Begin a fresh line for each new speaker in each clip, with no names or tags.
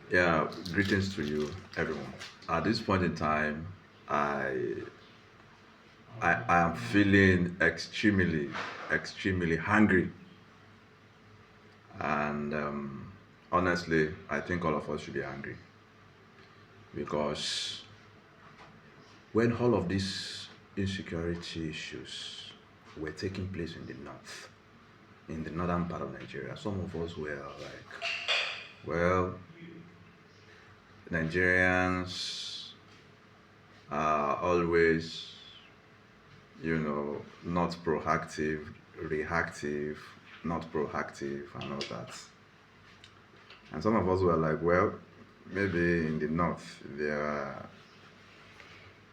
Yeah, greetings to you, everyone. At this point in time, I I am feeling extremely hungry, and honestly, I think all of us should be hungry because when all of these insecurity issues were taking place in the north, in the northern part of Nigeria, some of us were like, well, Nigerians are always not proactive, reactive, not proactive, and all that. And some of us were like, well, maybe in the north they are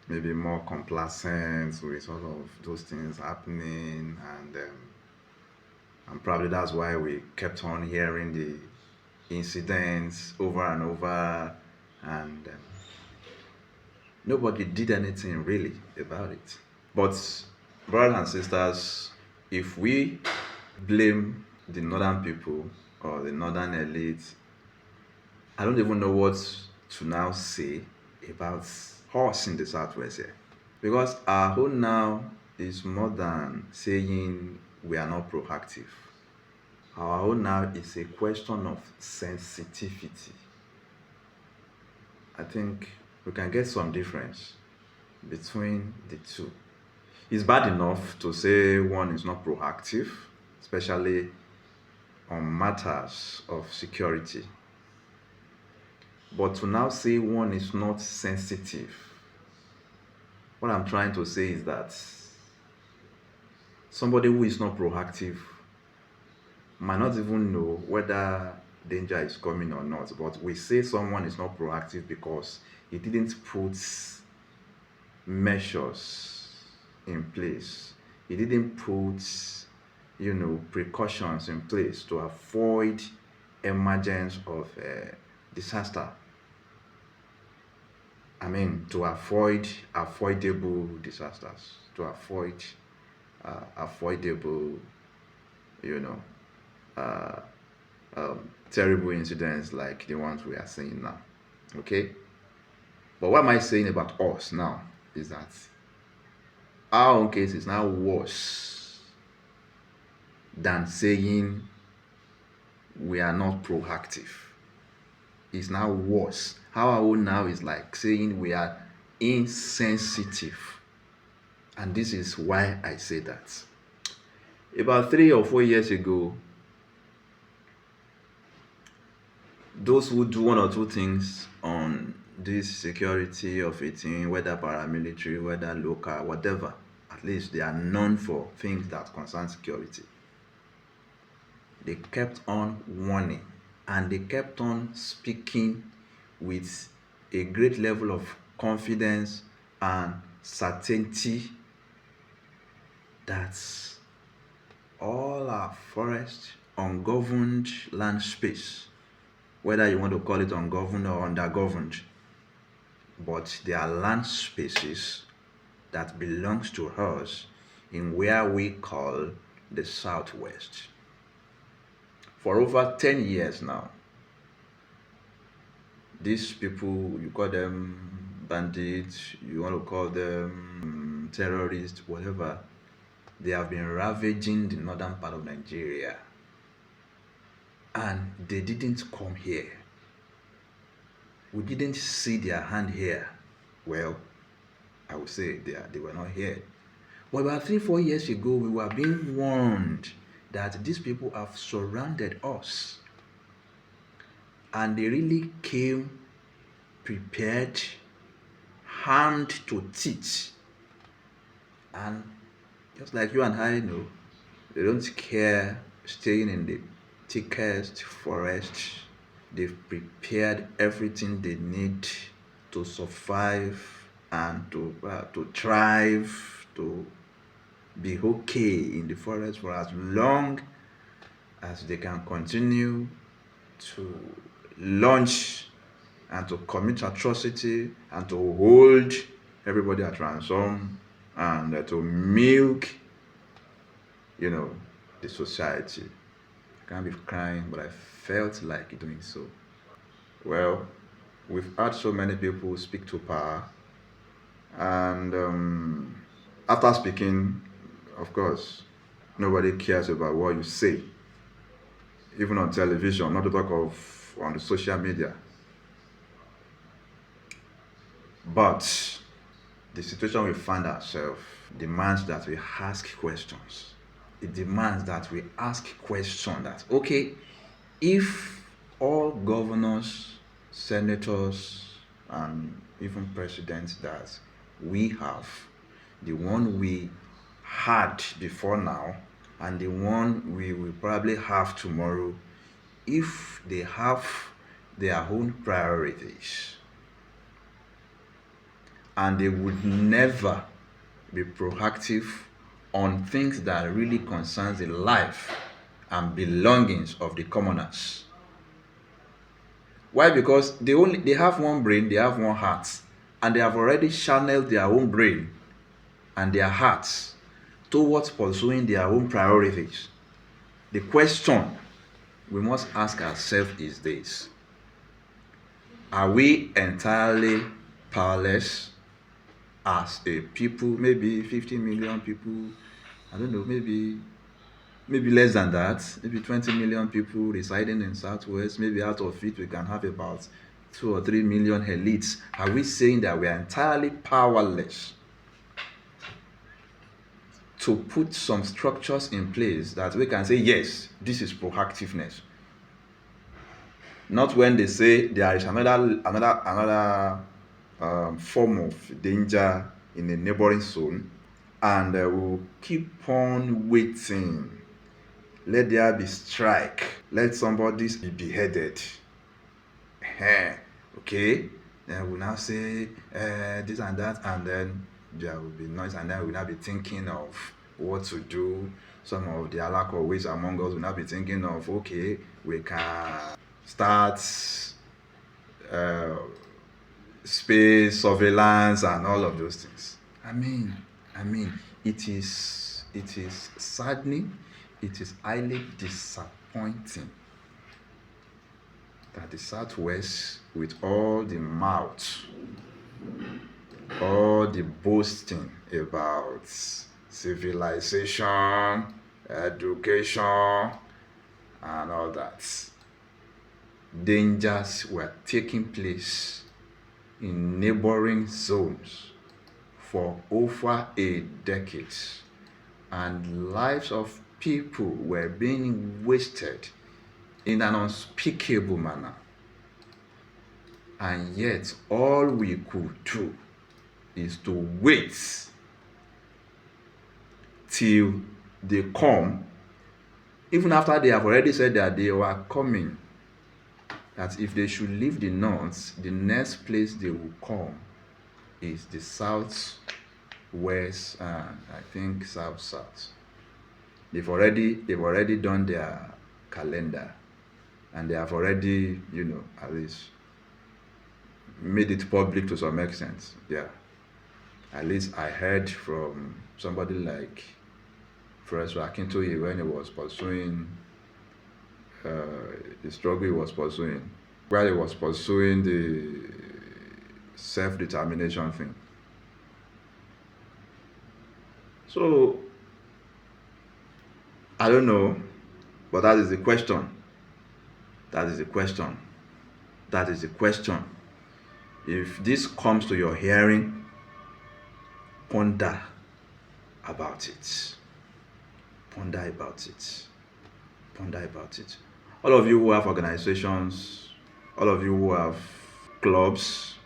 maybe more complacent with all of those things happening, and probably that's why we kept on hearing the incidents over and over, and nobody did anything really about it. But, brothers and sisters, if we blame the northern people or the northern elite, I don't even know what to now say about us in the southwest here. Because our own now is more than saying we are not proactive. Our own now is a question of sensitivity. I think we can get some difference between the two. It's bad enough to say one is not proactive, especially on matters of security. But to now say one is not sensitive, what I'm trying to say is that somebody who is not proactive might not even know whether danger is coming or not. But we say someone is not proactive because he didn't put measures in place. He didn't put, precautions in place to avoid emergence of disaster. I mean, to avoid avoidable disasters, to avoid avoidable, you know, uh, terrible incidents like the ones we are seeing now. Okay? But what am I saying about us now is that our own case is now worse than saying we are not proactive. It's now worse. Our own now is like saying we are insensitive. And this is why I say that. About 3 or 4 years ago, those who do one or two things on this security of a thing, whether paramilitary, whether local, whatever, at least they are known for things that concern security. They kept on warning and they kept on speaking with a great level of confidence and certainty that all our forest, ungoverned land space, whether you want to call it ungoverned or undergoverned, but they are land spaces that belongs to us in where we call the Southwest. For over 10 years now, these people, you call them bandits, you want to call them terrorists, whatever, they have been ravaging the northern part of Nigeria. And they didn't come here. We didn't see their hand here. Well, I would say they were not here. But about 3, 4 years ago, we were being warned that these people have surrounded us. And they really came prepared, hand to teeth. And just like you and I know, they don't care staying in the thickest forest. They've prepared everything they need to survive and to thrive, to be okay in the forest for as long as they can continue to launch and to commit atrocity and to hold everybody at ransom and to milk, the society. I can't be crying, but I felt like doing so. Well, we've had so many people speak to power, and after speaking, of course, nobody cares about what you say, even on television, not to talk of on the social media. But the situation we find ourselves demands that we ask questions. It demands that we ask questions that, okay, if all governors, senators, and even presidents that we have, the one we had before now and the one we will probably have tomorrow, if they have their own priorities and they would never be proactive on things that really concerns the life and belongings of the commoners. Why? Because they have one brain, they have one heart, and they have already channeled their own brain and their hearts towards pursuing their own priorities. The question we must ask ourselves is this: are we entirely powerless as a people? Maybe 50 million people, I don't know, maybe less than that, maybe 20 million people residing in Southwest. Maybe out of it we can have about 2 or 3 million elites. Are we saying that we are entirely powerless to put some structures in place that we can say, yes, this is proactiveness? Not when they say there is another form of danger in a neighboring zone, and we'll keep on waiting. Let there be strike. Let somebody be beheaded. Okay. Then we'll now say this and that, and then there will be noise, and then we'll now be thinking of what to do. Some of the alakoways among us will now be thinking of, okay, we can start space surveillance and all of those things. I mean, it is saddening. It is highly disappointing that the Southwest, with all the mouth, all the boasting about civilization, education, and all that, dangers were taking place in neighboring zones for over a decade, and lives of people were being wasted in an unspeakable manner. And yet all we could do is to wait till they come, even after they have already said that they were coming, that if they should leave the north, the next place they will come is the south west, and I think south. They've already done their calendar, and they have already, at least made it public to some extent. Yeah. At least I heard from somebody like Professor Akintoye when he was pursuing the struggle he was pursuing, while he was pursuing the self-determination thing. So I don't know, but that is the question. If this comes to your hearing, ponder about it. All of you who have organizations, all of you who have clubs,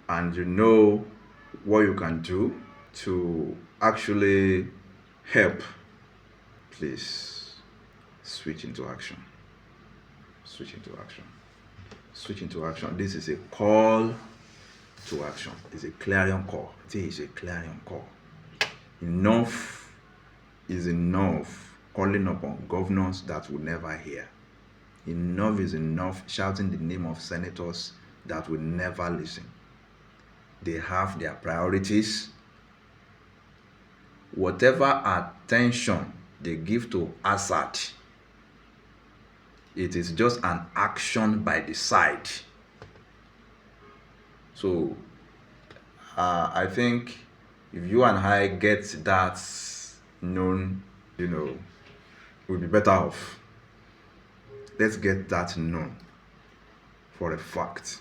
and you know what you can do to actually help, please switch into action. This is a call to action. It's a clarion call. Enough is enough calling upon governors that will never hear. Enough is enough shouting the name of senators that will never listen. They have their priorities. Whatever attention they give to Assad, it is just an action by the side. So I think if you and I get that known, we'll be better off. Let's get that known for a fact.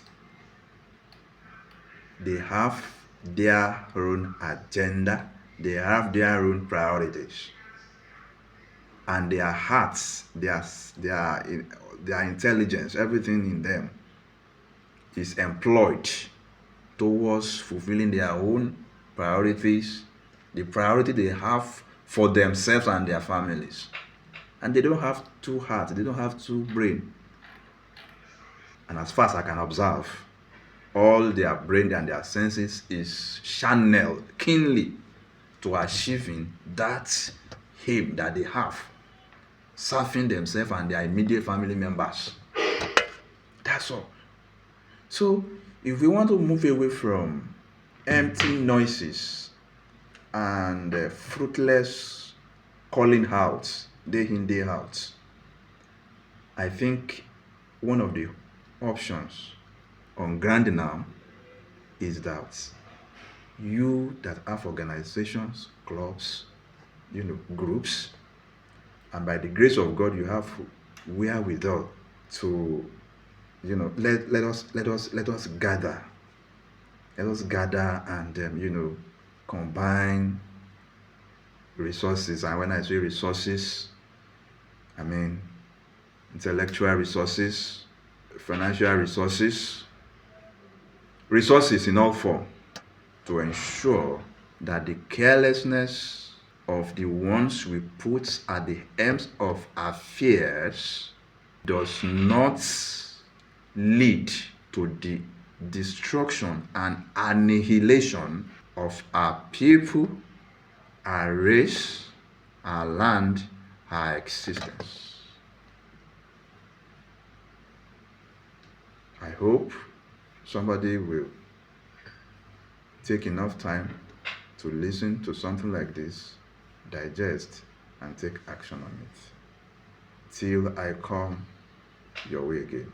They have their own agenda, they have their own priorities, and their hearts, their intelligence, everything in them is employed towards fulfilling their own priorities, the priority they have for themselves and their families. And they don't have two hearts, they don't have two brains. And as far as I can observe, all their brain and their senses is channeled keenly to achieving that aim that they have, serving themselves and their immediate family members. That's all. So if we want to move away from empty noises and fruitless calling out day in day out, I think one of the options on ground now is that you that have organizations, clubs, groups, and by the grace of God you have wherewithal to let us gather, and combine resources. And when I say resources, I mean intellectual resources, financial resources, resources in all form, to ensure that the carelessness of the ones we put at the helms of affairs does not lead to the destruction and annihilation of our people, our race, our land, our existence. I hope somebody will take enough time to listen to something like this, digest, and take action on it. Till I come your way again.